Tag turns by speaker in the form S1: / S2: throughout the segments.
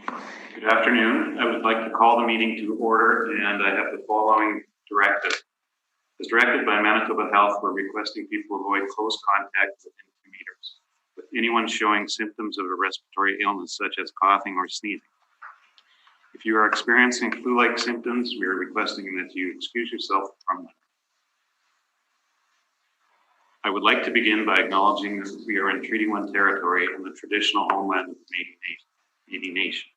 S1: Good afternoon. I would like to call the meeting to order, and I have the following directive. As directed by Manitoba Health, we're requesting people avoid close contact within 2 meters with anyone showing symptoms of a respiratory illness such as coughing or sneezing. If you are experiencing flu-like symptoms, we are requesting that you excuse yourself from them. I would like to begin by acknowledging that we are in Treaty 1 territory and the traditional homeland of the Métis Nation.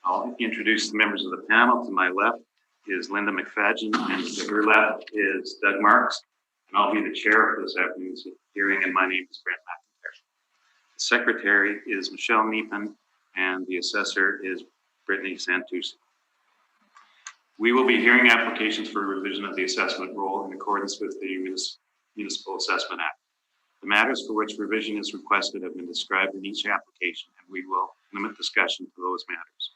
S1: I'll introduce the members of the panel. To my left is Linda McFadgen, and to her left is Doug Marks, and I'll be the chair of this afternoon's hearing, and my name is Brent McIntyre. The secretary is Michelle Neepin, and the assessor is Brittany Santucci. We will be hearing applications for revision of the assessment roll in accordance with the Municipal Assessment Act. The matters for which revision is requested have been described in each application, and we will limit discussion to those matters.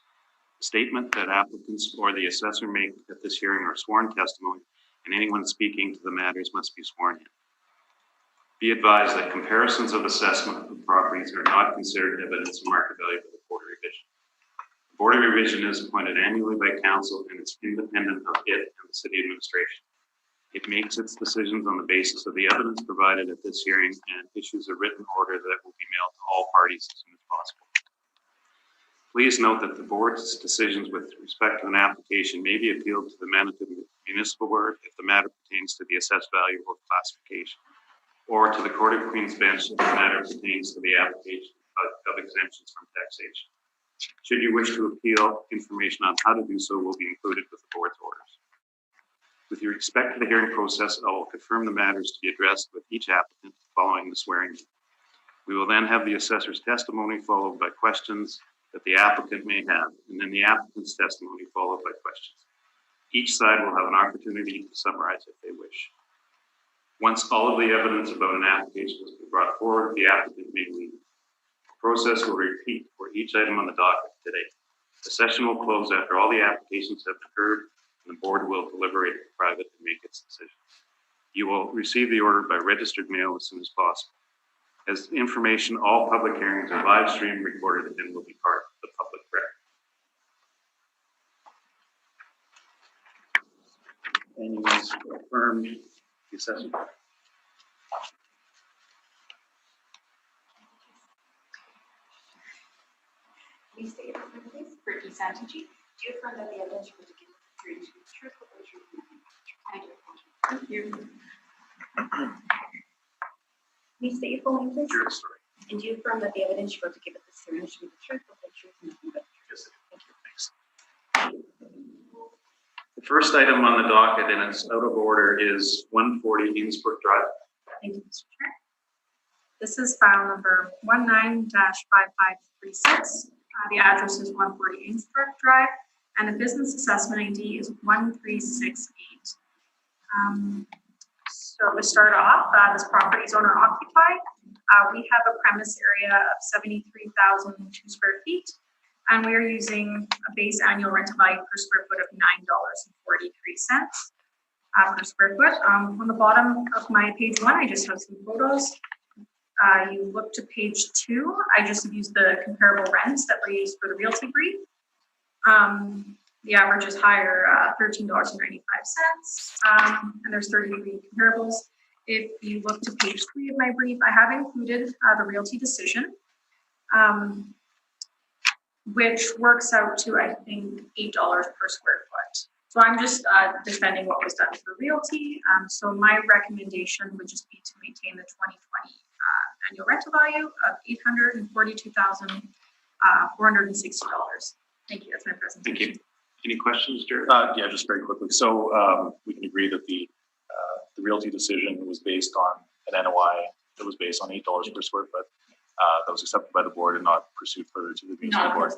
S1: The statement that applicants or the assessor make at this hearing are sworn testimony, and anyone speaking to the matters must be sworn in. Be advised that comparisons of assessment of properties are not considered evidence of market value for the Board of Revision. The Board of Revision is appointed annually by Council and is independent of it and the City Administration. It makes its decisions on the basis of the evidence provided at this hearing and issues a written order that will be mailed to all parties as soon as possible. Please note that the Board's decisions with respect to an application may be appealed to the Manitoba Municipal Board if the matter pertains to the assessed value or classification, or to the Court of Queen's Bench if the matter pertains to the application of exemptions from taxation. Should you wish to appeal, information on how to do so will be included with the Board's orders. With respect to the hearing process, I will confirm the matters to be addressed with each applicant following the swearing. We will then have the assessor's testimony followed by questions that the applicant may have, and then the applicant's testimony followed by questions. Each side will have an opportunity to summarize if they wish. Once all of the evidence about an application has been brought forward, the applicant may leave. The process will repeat for each item on the docket today. The session will close after all the applications have been heard, and the Board will deliberate in private and make its decision. You will receive the order by registered mail as soon as possible. As information, all public hearings are live stream recorded and will be part of the public record. And you must affirm the assessment.
S2: Please state your name, please. Brittany Santucci. Do you affirm that the evidence you're given is the truth, the truth, and the truth? Thank you. Please state your full name, please.
S1: Sure, story.
S2: And do you affirm that the evidence you're going to give at this hearing should be the truth, the truth, and nothing but the truth?
S1: Yes, thank you. Thanks. The first item on the docket, and it's out of order, is 140 Innsbruck Drive.
S3: Thank you, Mr. Chair. This is file number 19-5536. The address is 140 Innsbruck Drive, and the business assessment ID is 1368. So to start off, this property is owner occupied. We have a premise area of 73,002 square feet, and we are using a base annual rental value per square foot of $9.43 per square foot. On the bottom of my page 1, I just have some photos. You look to page 2, I just used the comparable rents that were used for the realty brief. The average is higher, $13.95, and there's 33 comparables. If you look to page 3 of my brief, I have included the realty decision, which works out to, I think, $8 per square foot. So I'm just defending what was done for realty. So my recommendation would just be to maintain the 2020 annual rental value of $842,460. Thank you. That's my presentation.
S1: Thank you. Any questions, Jared?
S4: Yeah, just very quickly. So we can agree that the realty decision was based on an NOI that was based on $8 per square foot. That was accepted by the board and not pursued further to the municipal board.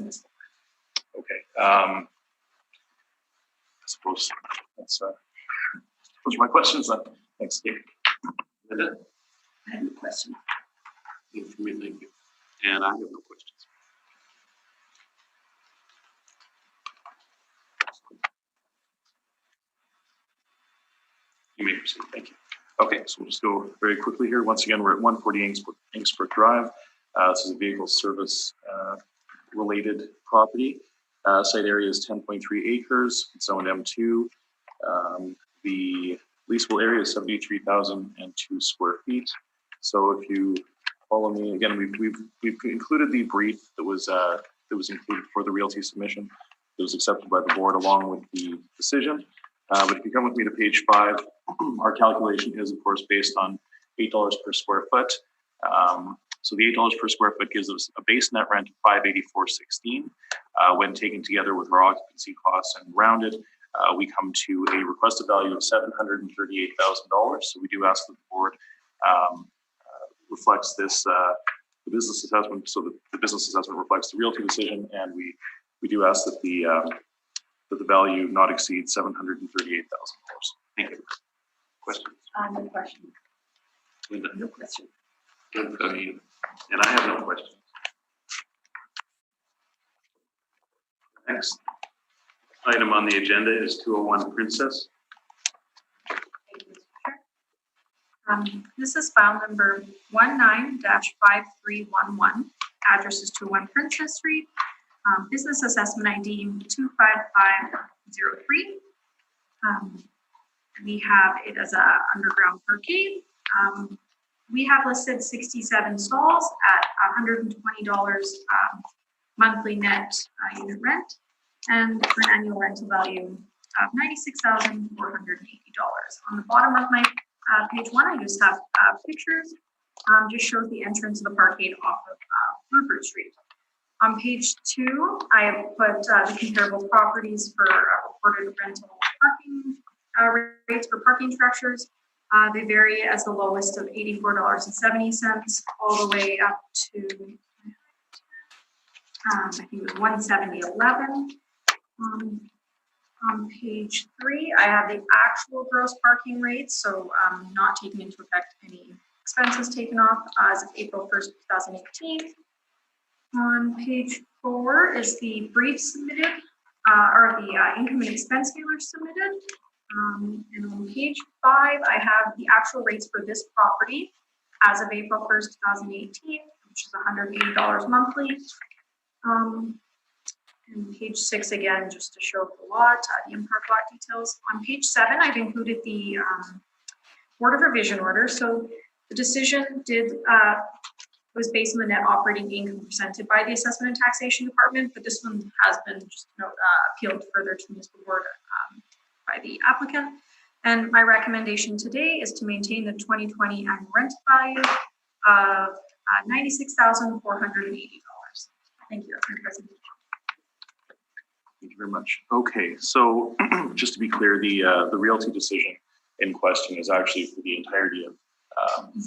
S4: Okay. I suppose that's those are my questions then. Thanks.
S1: Linda?
S2: I have a question.
S1: Thank you. And I have no questions. You may proceed.
S4: Thank you. Okay, so we'll just go very quickly here. Once again, we're at 140 Innsbruck Drive. This is a vehicle service related property. Site area is 10.3 acres. It's zoned M2. The leasable area is 73,002 square feet. So if you follow me again, we've included the brief that was included for the realty submission. It was accepted by the board along with the decision. But if you come with me to page 5, our calculation is of course based on $8 per square foot. So the $8 per square foot gives us a base net rent of $584.16. When taken together with our occupancy costs and rounded, we come to a requested value of $738,000. So we do ask that the board reflects this the business assessment, so that the business assessment reflects the realty decision, and we do ask that the value not exceed $738,000. Thank you.
S1: Questions?
S2: No question.
S1: Linda?
S2: No question.
S1: Good, and I have no questions. Next item on the agenda is 201 Princess.
S3: This is file number 19-5311. Address is 201 Princess Street. Business assessment ID 25503. We have it as a underground parkade. We have listed 67 stalls at $120 monthly net unit rent, and for an annual rental value of $96,480. On the bottom of my page 1, I just have pictures. Just shows the entrance of the parkade off of Rupert Street. On page 2, I have put the comparable properties for reported rental parking rates for parking structures. They vary as the lowest of $84.70 all the way up to I think it was $170.11. On page 3, I have the actual gross parking rates, so not taking into effect any expenses taken off as of April 1st, 2018. On page 4 is the brief submitted, or the income and expense scaler submitted. And on page 5, I have the actual rates for this property as of April 1st, 2018, which is $180 monthly. And page 6 again, just to show the lot, the in-park lot details. On page 7, I've included the Board of Revision order. So the decision was based on the net operating income presented by the Assessment and Taxation Department, but this one has been just appealed further to municipal board by the applicant. And my recommendation today is to maintain the 2020 annual rent value of $96,480. Thank you, Mr. President.
S4: Thank you very much. Okay, so just to be clear, the realty decision in question is actually for the entirety of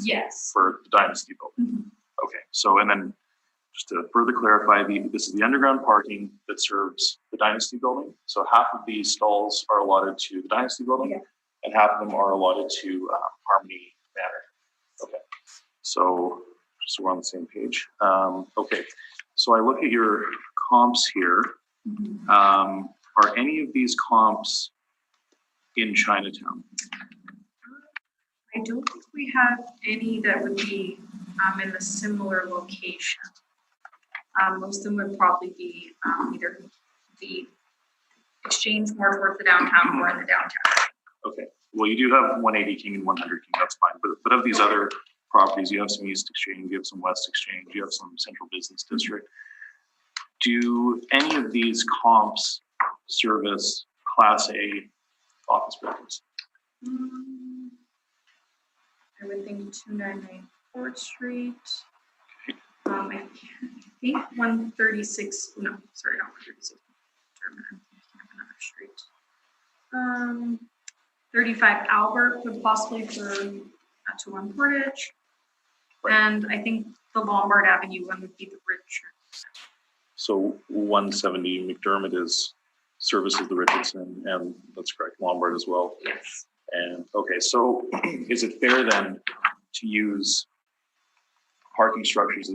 S3: Yes.
S4: for the Dynasty building.
S3: Mm-hmm.
S4: Okay, so and then just to further clarify, this is the underground parking that serves the Dynasty building. So half of these stalls are allotted to the Dynasty building,
S3: Yeah.
S4: and half of them are allotted to Harmony Manor. Okay, so just so we're on the same page. Okay, so I look at your comps here.
S3: Mm-hmm.
S4: Are any of these comps in Chinatown?
S3: I don't think we have any that would be in a similar location. Most of them would probably be either the exchange more towards the downtown or in the downtown.
S4: Okay, well, you do have 180 King and 100 King, that's fine. But of these other properties, you have some East Exchange, you have some West Exchange, you have some Central Business District. Do any of these comps service Class A office buildings?
S3: I would think 299 Fort Street. I think 136, no, sorry, not 136. Another street. 35 Albert would possibly for to one Portage.
S4: Right.
S3: And I think the Lombard Avenue one would be the Richard.
S4: So 170 McDermott services the Richardson, and that's correct, Lombard as well.
S3: Yes.
S4: And okay, so is it fair then to use parking structures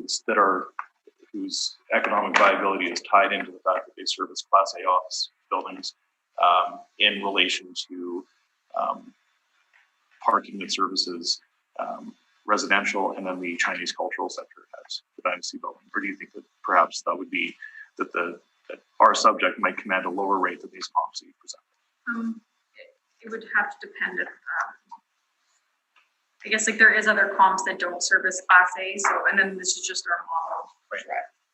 S4: whose economic viability is tied into the fact that they service Class A office buildings in relation to parking that services residential and then the Chinese Cultural Center at the Dynasty building? Or do you think that perhaps that would be that our subject might command a lower rate than these comps that you present?
S3: It would have to depend if, I guess like there is other comps that don't service Class A, so, and then this is just our model.
S4: Right.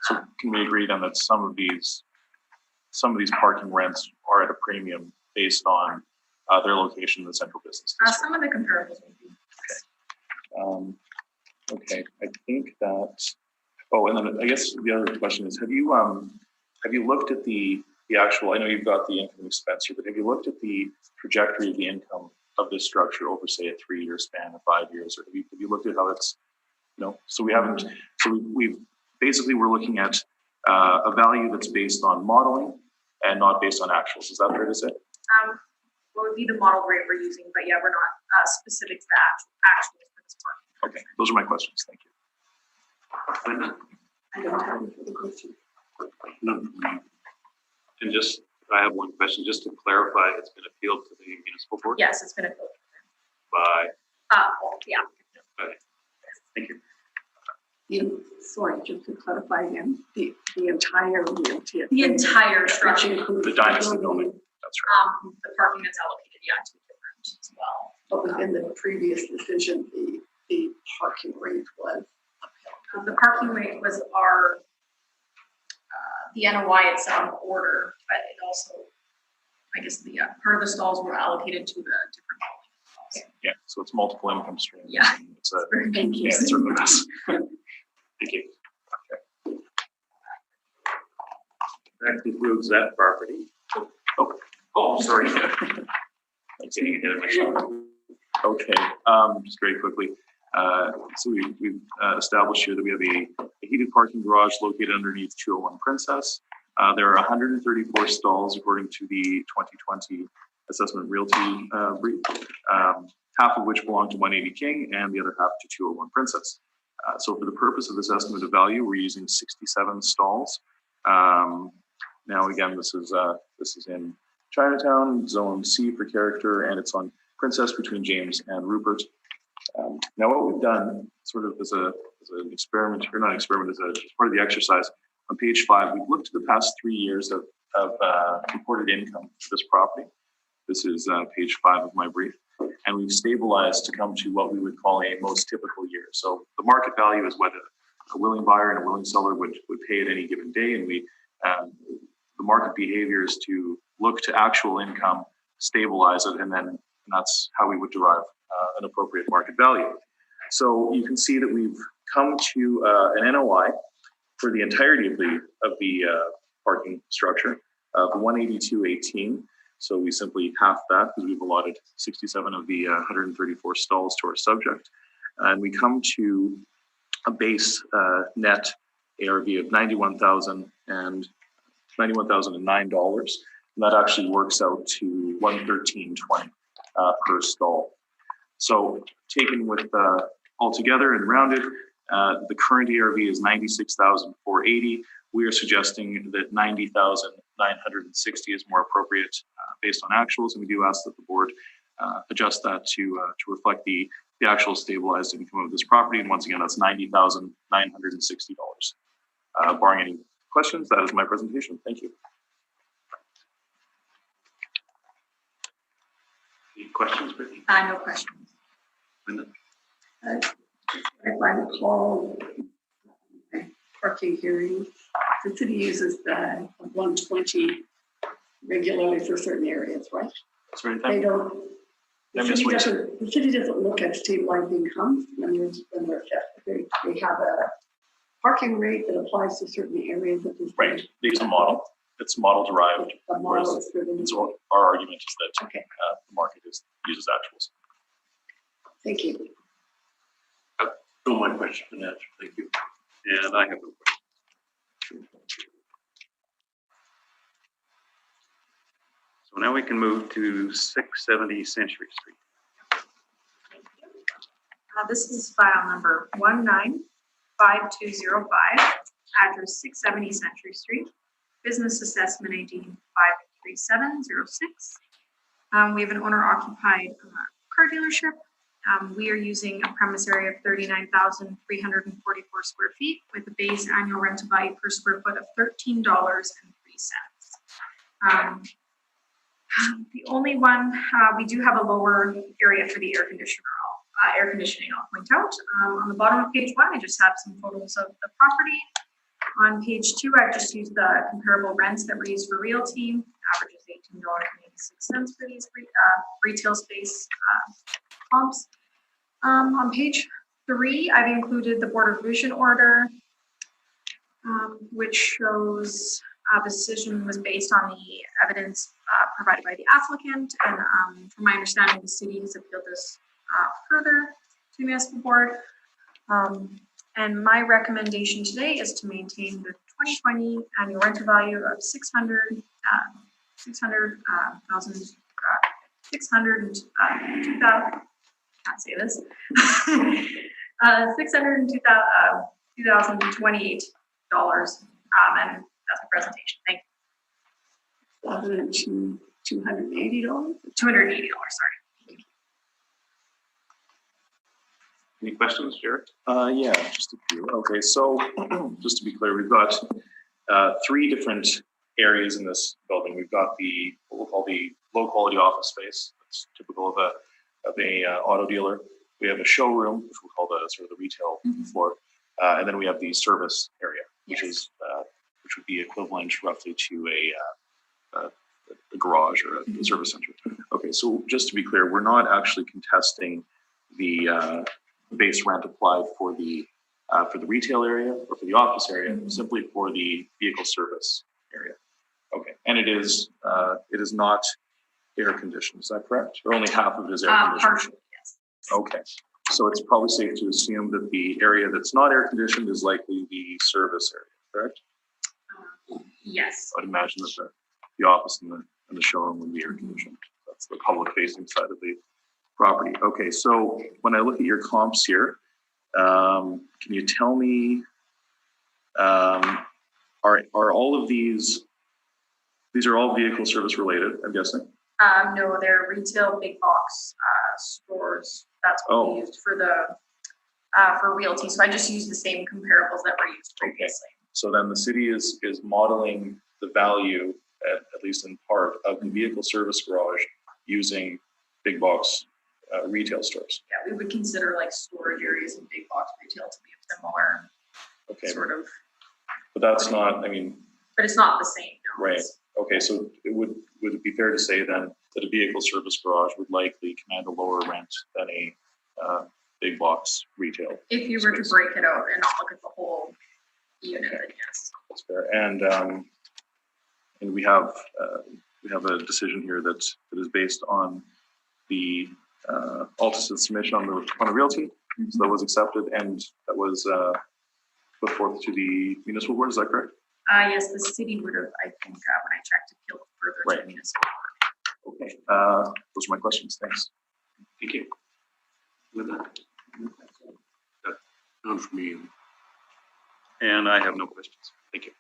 S4: So can we agree then that some of these parking rents are at a premium based on their location in the central business district?
S3: Some of the comparables would be.
S4: Okay, I think that. Oh, and then I guess the other question is: have you looked at the actual? I know you've got the income expense here, but have you looked at the trajectory of the income of this structure over, say, a 3-year span, or 5 years, or have you looked at how it's? No, so we haven't. So we've basically we're looking at a value that's based on modeling and not based on actuals. Is that fair to say?
S3: What would be the model rate we're using, but yeah, we're not specific to the actuals for this part.
S4: Okay, those are my questions. Thank you.
S1: Linda?
S2: I don't have any further questions.
S1: No. And just, I have one question, just to clarify, it's been appealed to the municipal board?
S3: Yes, it's been a vote.
S1: By,
S3: Yeah.
S1: okay, thank you.
S2: Sorry, just to clarify again, the entire realty.
S3: The entire structure,
S4: The Dynasty building. That's right.
S3: the parking that's allocated, yeah, to different as well.
S2: But within the previous decision, the parking rate was upheld.
S3: The parking rate was our, the NOI itself order, but it also, I guess the part of the stalls were allocated to the different buildings.
S4: Yeah, so it's multiple income streams.
S3: Yeah.
S4: And it's a,
S2: Thank you.
S4: yeah, it certainly is.
S1: Thank you. That concludes that property. Oh, sorry. I'm getting ahead of myself.
S4: Okay, just very quickly. So we've established here that we have a heated parking garage located underneath 201 Princess. There are 134 stalls according to the 2020 assessment realty brief, half of which belong to 180 King and the other half to 201 Princess. So for the purpose of this estimate of value, we're using 67 stalls. Now again, this is in Chinatown, Zone C for character, and it's on Princess between James and Rupert. Now what we've done, sort of as an experiment, or not an experiment, as part of the exercise, on page 5, we've looked at the past 3 years of reported income for this property. This is page 5 of my brief. And we've stabilized to come to what we would call a most typical year. So the market value is what a willing buyer and a willing seller would pay at any given day. And the market behavior is to look to actual income, stabilize it, and that's how we would derive an appropriate market value. So you can see that we've come to an NOI for the entirety of the parking structure of 182.18. So we simply half that because we've allotted 67 of the 134 stalls to our subject. And we come to a base net ARV of $91,009. And that actually works out to $113.20 per stall. So taken with all together and rounded, the current ARV is $96,480. We are suggesting that $90,960 is more appropriate based on actuals, and we do ask that the board adjust that to reflect the actual stabilized income of this property. And once again, that's $90,960. Barring any questions, that is my presentation. Thank you.
S1: Any questions, Brittany?
S3: No questions.
S1: Linda?
S2: If I recall, parking hearings, the city uses the 120 regularly for certain areas, right?
S4: Sorry,
S2: They don't. The city doesn't look at stabilized income when they're assessed. They have a parking rate that applies to certain areas of this.
S4: right. They use a model. It's model derived.
S2: The model is driven.
S4: So our argument is that
S2: Okay,
S4: the market uses actuals.
S2: thank you.
S1: No more question for that. Thank you. And I have no question. So now we can move to 670 Century Street.
S3: This is file number 195205, address 670 Century Street, business assessment ID 53706. We have an owner occupied car dealership, We are using a premise area of 39,344 square feet with a base annual rental value per square foot of $13.03. The only one, we do have a lower area for the air conditioning, I'll point out. On the bottom of page 1, I just have some photos of the property. On page 2, I've just used the comparable rents that were used for realty. Average is $18.86 for these retail space comps. On page 3, I've included the Board of Revision order, which shows the decision was based on the evidence provided by the applicant. And from my understanding, the city has appealed this further to the municipal board. And my recommendation today is to maintain the 2020 annual rental value of $602,000 can't say this. $602,028. And that's the presentation. Thank you.
S2: $280?
S3: $280, sorry.
S1: Any questions, Jared?
S4: Yeah, just a few. Okay, so just to be clear, we've got 3 different areas in this building. We've got what we'll call the low quality office space. That's typical of a auto dealer. We have a showroom, which we'll call the sort of the retail floor, and then we have the service area, which is which would be equivalent roughly to a garage or a service center. Okay, so just to be clear, we're not actually contesting the base rent applied for the retail area or for the office area, simply for the vehicle service area. Okay, and it is not air conditioned. Is that correct? Or only half of it is air conditioned?
S3: Partially, yes.
S4: Okay, so it's probably safe to assume that the area that's not air conditioned is likely the service area, correct?
S3: Yes.
S4: I'd imagine that the office and the showroom would be air conditioned. That's the public facing side of the property. Okay, so when I look at your comps here, can you tell me, are all of these are all vehicle service related, I'm guessing?
S3: No, they're retail big box stores. That's what we used for for realty. So I just used the same comparables that were used previously.
S4: Okay. So then the city is modeling the value, at least in part, of the vehicle service garage using big box retail stores.
S3: Yeah, we would consider like storage areas and big box retail to be a similar sort of.
S4: But that's not, I mean.
S3: But it's not the same. No,
S4: right. Okay, so would it be fair to say then that a vehicle service garage would likely command a lower rent than a big box retail?
S3: If you were to break it out and not look at the whole unit, then yes. That's
S4: fair. And we have a decision here that is based on the Altus' submission on the realty. So that was accepted and that was put forth to the municipal board. Is that correct?
S3: Yes, the city would have, I think, when I checked, appealed further to the municipal board.
S4: Okay, those are my questions. Thanks.
S1: Thank you. With that, none from me. And I have no questions. Thank you.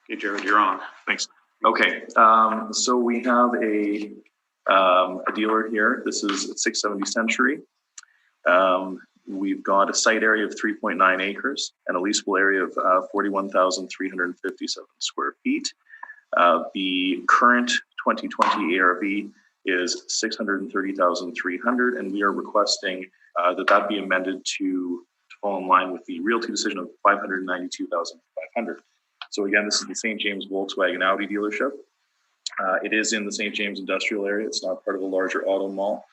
S1: Okay, Jared, you're on.
S4: Thanks. Okay, so we have a dealer here. This is at 670 Century. We've got a site area of 3.9 acres and a leasable area of 41,357 square feet. The current 2020 ARV is 630,300, and we are requesting that be amended to fall in line with the realty decision of 592,500. So again, this is the St. James Volkswagen Audi dealership. It is in the St. James industrial area. It's not part of a larger auto mall.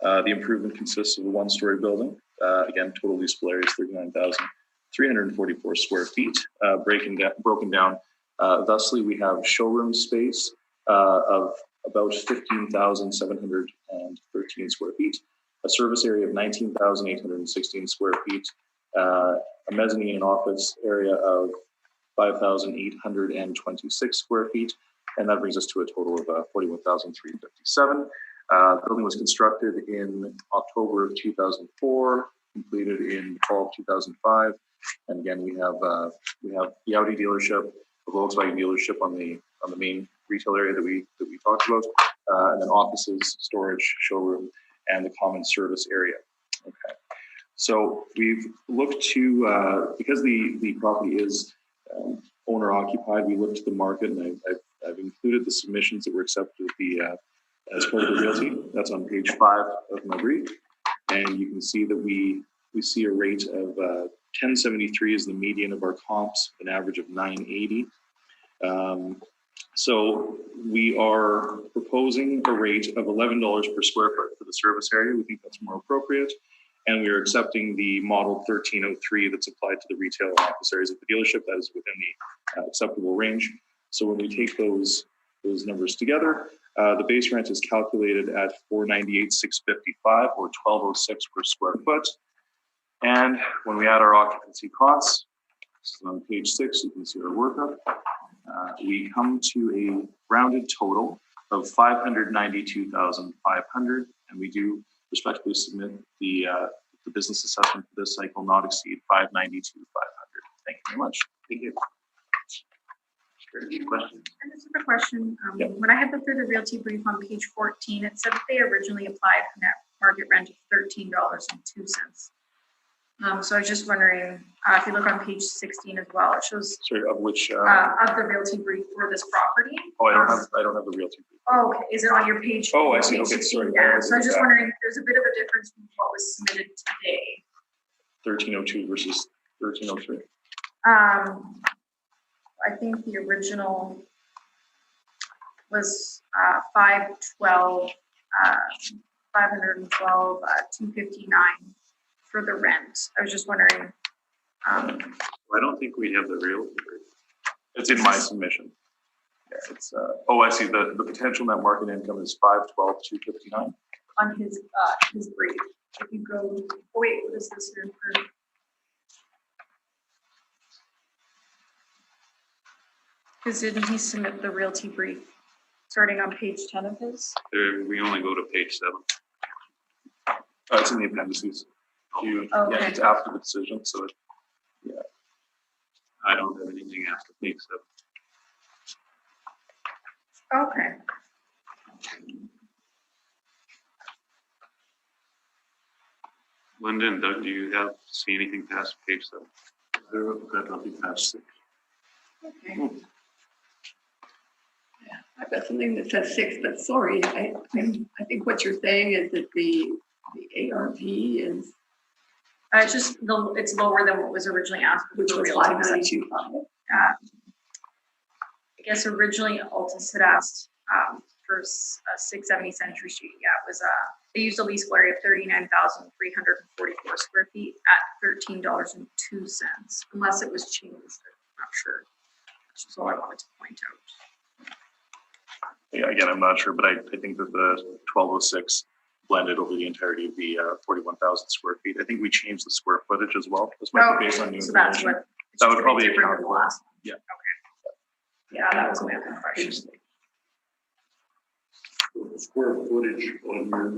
S4: The improvement consists of a one-story building. Again, total leasable area is 39,344 square feet, broken down. Thusly, we have showroom space of about 15,713 square feet, a service area of 19,816 square feet, a mezzanine and office area of 5,826 square feet, and that brings us to a total of 41,357. The building was constructed in October of 2004, completed in fall of 2005, and again we have the Audi dealership, the Volkswagen dealership on the main retail area that we talked about, and then offices, storage, showroom, and the common service area. Okay. So we've looked to, because the property is owner occupied, we looked to the market, and I've included the submissions that were accepted at the as part of the realty. That's on page 5 of my brief, and you can see that we see a rate of 1073 is the median of our comps, an average of 980. So we are proposing a rate of $11 per square foot for the service area. We think that's more appropriate. And we are accepting the model 1303 that's applied to the retail and office areas of the dealership. That is within the acceptable range. So when we take those numbers together, the base rent is calculated at $498,655 or $1,206 per square foot. And when we add our occupancy costs, this is on page 6, you can see our workup. We come to a rounded total of $592,500, and we do respectfully submit the business assessment for this cycle not exceed $592,500. Thank you very much.
S1: Thank you. Question?
S3: And this is a question.
S4: Yep.
S3: When I had looked through the realty brief on page 14, it said that they originally applied for net market rent of $13.02. So I was just wondering, if you look on page 16 as well, it shows
S4: Sorry, of which?
S3: of the realty brief for this property.
S4: Oh, I don't have the realty brief.
S3: Oh, okay. Is it on your page?
S4: Oh, I see.
S3: Page
S4: Okay,
S3: 16?
S4: sorry.
S3: Yeah. So I was just wondering, there's a bit of a difference from what was submitted today.
S4: 1302 versus 1303.
S3: I think the original was 512, 259 for the rent. I was just wondering.
S1: I don't think we have the real.
S4: It's in my submission. Yeah, it's. Oh, I see. The potential net market income is 512,259.
S3: On his brief. If you go, oh wait, what is this here for? Because didn't he submit the realty brief starting on page 10 of his?
S1: We only go to page 7.
S4: It's in the appendices. Yeah, it's after the decision, so yeah.
S1: I don't have anything after page 7.
S3: Okay.
S1: Linda and Doug, do you see anything past page 7?
S4: Got nothing past 6.
S3: Okay.
S2: I've got something that says 6, but sorry, I think what you're saying is that the ARV is,
S3: it's lower than what was originally asked.
S2: which was
S3: realty.
S2: 592.5.
S3: I guess originally Altus had asked for 670 Century Street. Yeah, it was they used a leasable area of 39,344 square feet at $13.02, unless it was changed. I'm not sure. That's just all I wanted to point out.
S4: Yeah, again, I'm not sure, but I think that the 1206 blended over the entirety of the 41,000 square feet. I think we changed the square footage as well. This might be based on new
S3: so that's
S4: information.
S3: what.
S4: That would probably
S3: different
S4: account
S3: than the
S4: for it.
S3: last.
S4: Yeah.
S3: Okay. Yeah, that was my other question.
S5: The square footage on your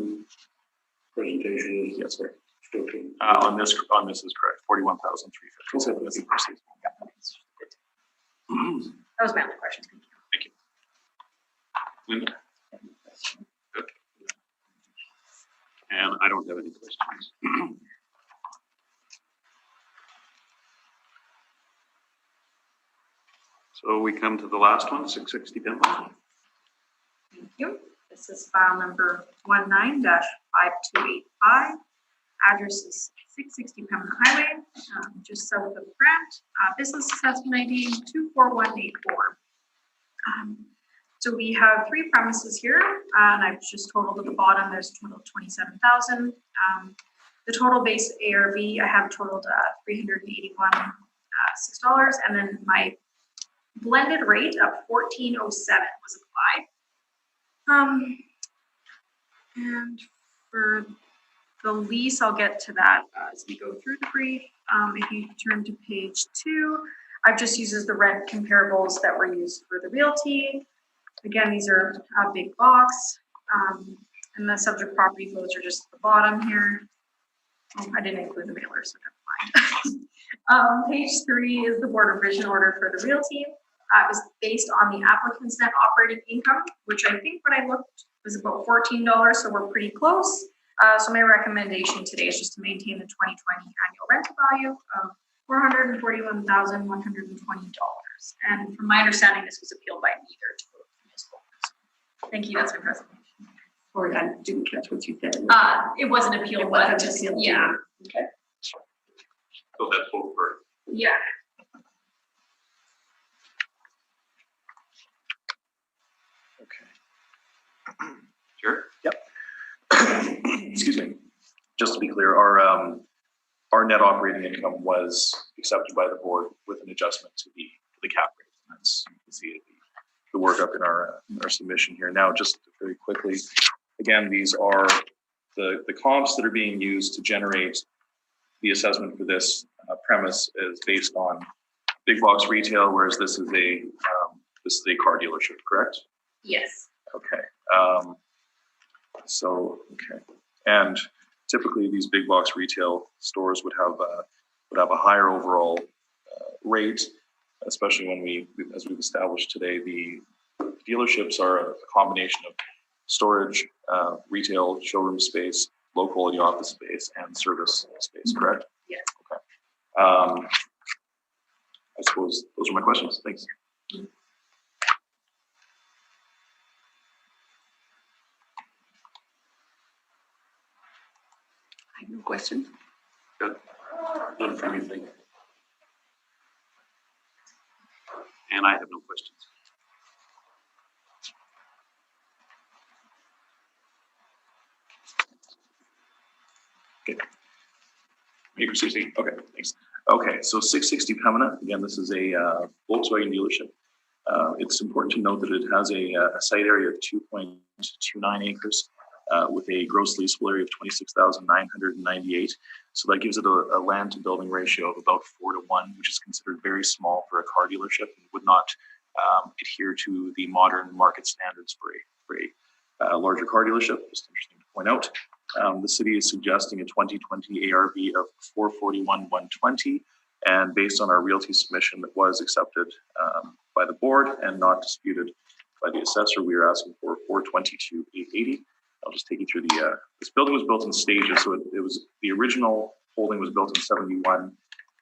S5: presentation is.
S4: Yes, sir.
S5: Okay.
S4: On this is correct. 41,350.
S3: That was my other question. Thank you.
S4: Thank you.
S1: Linda? Okay. And I don't have any questions. So we come to the last one, 660 Penland.
S3: Thank you. This is file number 19-5285. Address is 660 Pembroke Highway, just south of Grant. Business assessment ID 24184. So we have 3 premises here, and I've just totaled at the bottom. There's a total of 27,000. The total base ARV I have totaled $381.06, and then my blended rate of $14.07 was applied. And for the lease, I'll get to that as we go through the brief. If you turn to page 2, I've just used the rent comparables that were used for the realty. Again, these are a big box, and the subject property flows are just at the bottom here. Oh, I didn't include the mailer, so never mind. Page 3 is the board revision order for the realty. It was based on the applicant's net operating income, which I think when I looked was about $14, so we're pretty close. So my recommendation today is just to maintain the 2020 annual rental value of $441,120. And from my understanding, this was appealed by neither to municipal. Thank you. That's my presentation.
S2: Sorry, I didn't catch what you said.
S3: It wasn't appealed,
S2: It
S3: but
S2: wasn't
S3: just,
S2: appealed,
S3: yeah,
S2: Okay.
S1: So that's over.
S3: yeah.
S4: Okay.
S1: Sure.
S4: Excuse me. Just to be clear, our net operating income was accepted by the board with an adjustment to the cap rate. That's, you can see the workup in our submission here. Now, just very quickly, again, these are the comps that are being used to generate the assessment for this premise is based on big box retail, whereas this is a car dealership, correct?
S3: Yes.
S4: Okay. Okay. And typically these big box retail stores would have a higher overall rate, especially when as we've established today, the dealerships are a combination of storage, retail, showroom space, low quality office space, and service space, correct?
S3: Yes.
S4: Okay. I suppose those are my questions. Thanks.
S2: I have no questions.
S1: Good.
S5: None from me, thank you.
S1: And I have no questions.
S4: Okay. You can proceed. Okay, thanks. Okay, so 660 Pembina, again, this is a Volkswagen dealership. It's important to note that it has a site area of 2.29 acres with a gross leasable area of 26,998. So that gives it a land to building ratio of about 4:1, which is considered very small for a car dealership and would not adhere to the modern market standards for a larger car dealership. Just interesting to point out. The city is suggesting a 2020 ARV of 441,120, and based on our realty submission that was accepted by the board and not disputed by the assessor, we are asking for 422,880. I'll just take you through this building was built in stages. So it was, the original holding was built in 71.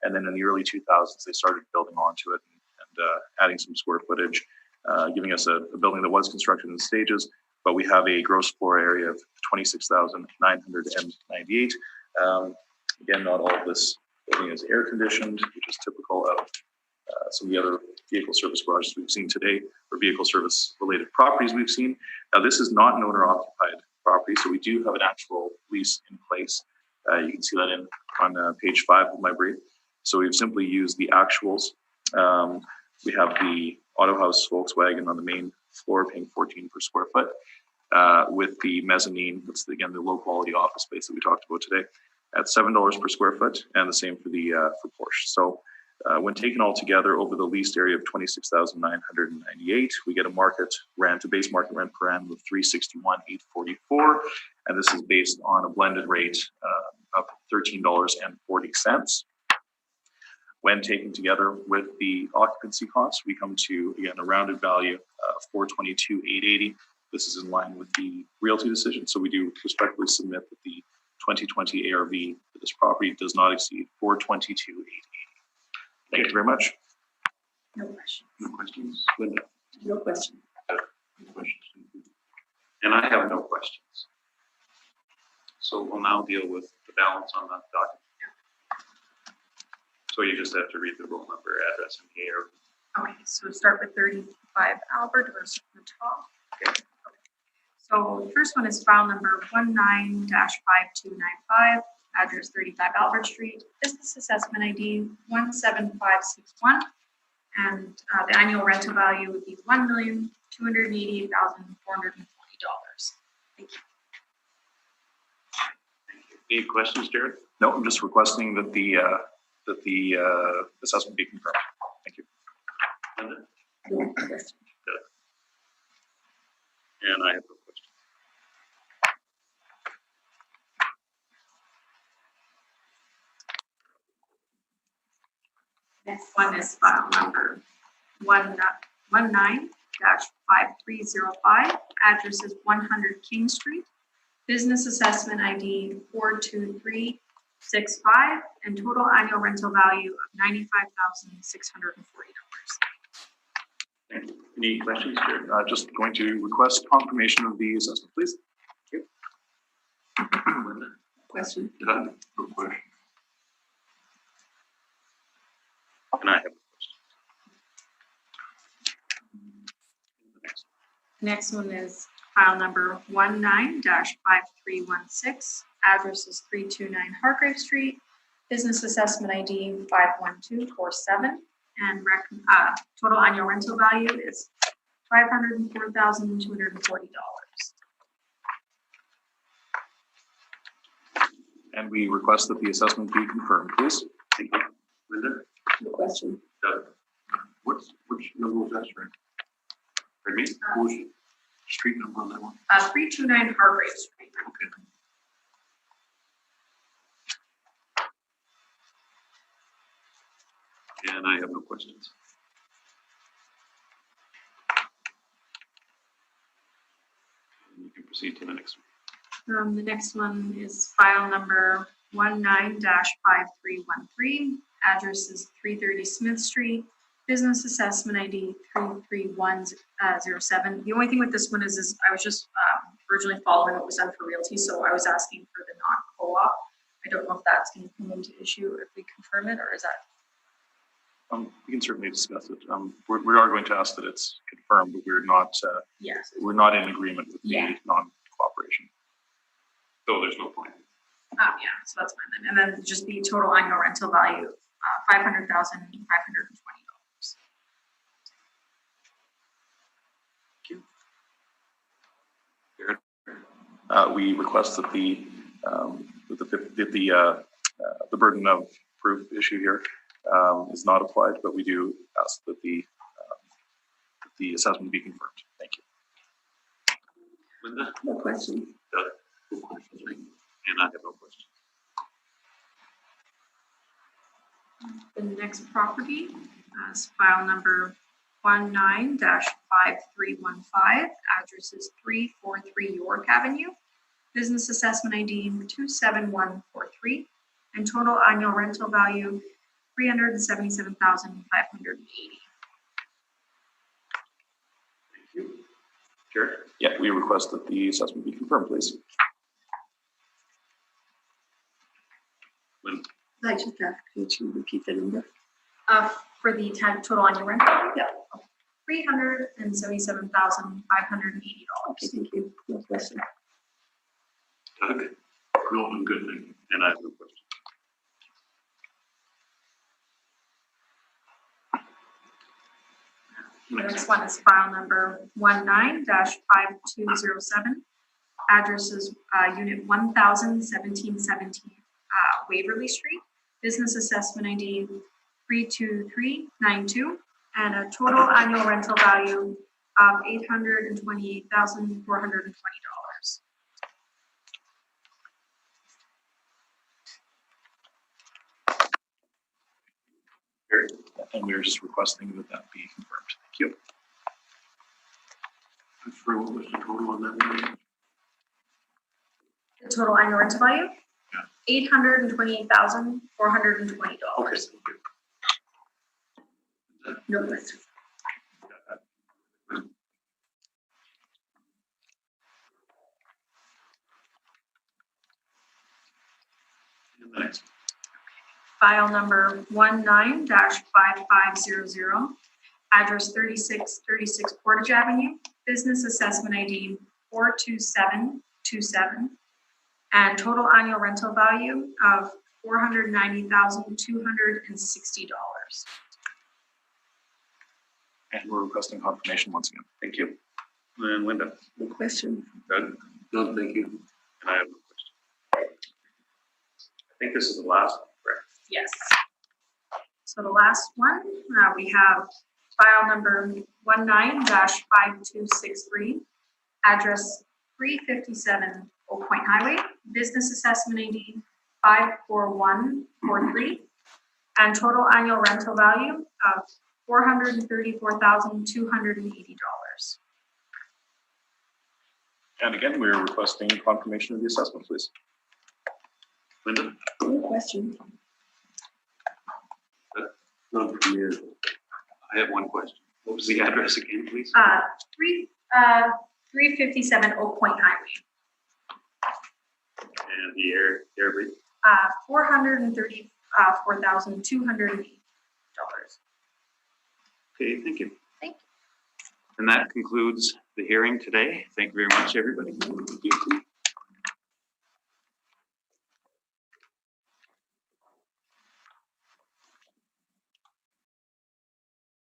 S4: And then in the early 2000s, they started building onto it and adding some square footage, giving us a building that was constructed in stages, but we have a gross floor area of 26,998. Again, not all of this building is air conditioned, which is typical of some of the other vehicle service garages we've seen today, or vehicle service related properties we've seen. Now, this is not an owner occupied property, so we do have an actual lease in place. You can see that on page 5 of my brief. So we've simply used the actuals. We have the Auto House Volkswagen on the main floor paying 14 per square foot with the mezzanine, that's again the low quality office space that we talked about today, at $7 per square foot, and the same for for Porsche. So when taken all together over the leased area of 26,998, we get a market rent, a base market rent per annum of 361,844, and this is based on a blended rate of $13.40. When taken together with the occupancy costs, we come to, again, a rounded value of 422,880. This is in line with the realty decision. So we do respectfully submit that the 2020 ARV for this property does not exceed 422,880. Thank you very much.
S3: No question.
S1: No questions?
S5: Linda?
S2: No question.
S5: No questions?
S1: And I have no questions. So we'll now deal with the balance on that document. So you just have to read the roll number, address, and ARV.
S3: Okay, so start with 35 Albert versus the top. Okay. So the first one is file number 19-5295, address 35 Albert Street, business assessment ID 17561, and the annual rental value would be $1,288,420. Thank you.
S1: Any questions, Jared?
S4: No, I'm just requesting that the assessment be confirmed. Thank you.
S1: Linda?
S2: No question.
S1: Good. And I have no questions.
S3: Next one is file number 19-5305. Address is 100 King Street. Business assessment ID 42365, and total annual rental value of $95,640.
S1: Thank you. Any questions here?
S4: Just going to request confirmation of the assessment, please.
S1: Linda?
S2: Question.
S1: Doug? No question. And I have a question.
S3: Next one is file number 19-5316. Address is 329 Hargrave Street. Business assessment ID 51247. And total annual rental value is $504,240.
S4: And we request that the assessment be confirmed, please.
S1: Thank you. Linda?
S2: No question.
S1: Doug?
S5: Which number was that, right?
S1: Pardon me?
S5: What was the street number on that one?
S3: 329 Hargrave Street.
S5: Okay.
S1: And I have no questions. And you can proceed to the next one.
S3: The next one is file number 19-5313. Address is 330 Smith Street. Business assessment ID 33107. The only thing with this one is I was just originally following what was done for realty, so I was asking for the non-co-op. I don't know if that's going to come into issue if we confirm it, or is that?
S4: We can certainly discuss it. We are going to ask that it's confirmed, but we're not.
S3: Yes.
S4: We're not in agreement with the non-cooperation.
S1: So there's no point.
S3: Yeah, so that's fine then. And then just the total annual rental value, $500,520.
S4: We request that the burden of proof issue here is not applied, but we do ask that the assessment be confirmed. Thank you.
S1: Linda?
S2: No question.
S1: Doug? No questions. And I have no questions.
S3: The next property is file number 19-5315. Address is 343 York Avenue. Business assessment ID 27143. And total annual rental value $377,580.
S1: Thank you. Jared?
S4: Yeah, we request that the assessment be confirmed, please.
S1: Linda?
S2: I just asked you to repeat the number.
S3: For the total annual rental,
S2: Yeah.
S3: $377,580.
S2: Okay, thank you. No question.
S1: Doug?
S5: No, I'm good, thank you.
S1: And I have no questions.
S3: The next one is file number 19-5207. Address is unit 101717 Waverly Street. Business assessment ID 32392, and a total annual rental value of $828,420.
S1: Jared?
S4: And we are just requesting that that be confirmed. Thank you.
S5: I'm sorry, what was the total on that one?
S3: The total annual rental value? $828,420.
S5: Okay, thank you.
S2: No question.
S1: And the next.
S3: File number 19-5500. Address 3636 Portage Avenue. Business assessment ID 42727. And total annual rental value of $490,260.
S4: And we're requesting confirmation once again.
S1: Thank you. And Linda?
S2: No question.
S1: Doug?
S5: No, thank you.
S1: And I have no question. I think this is the last one, correct?
S3: Yes. So the last one, we have file number 19-5263, address 357 Oak Point Highway, business assessment ID 54143, and total annual rental value of $434,280.
S4: And again, we're requesting confirmation of the assessment, please.
S1: Linda?
S2: No question.
S5: Not from here.
S1: I have one question. What was the address again, please?
S3: 357 Oak Point Highway.
S1: And the air rate?
S3: $434,280.
S1: Okay, thank you.
S3: Thank you.
S1: And that concludes the hearing today. Thank you very much, everybody.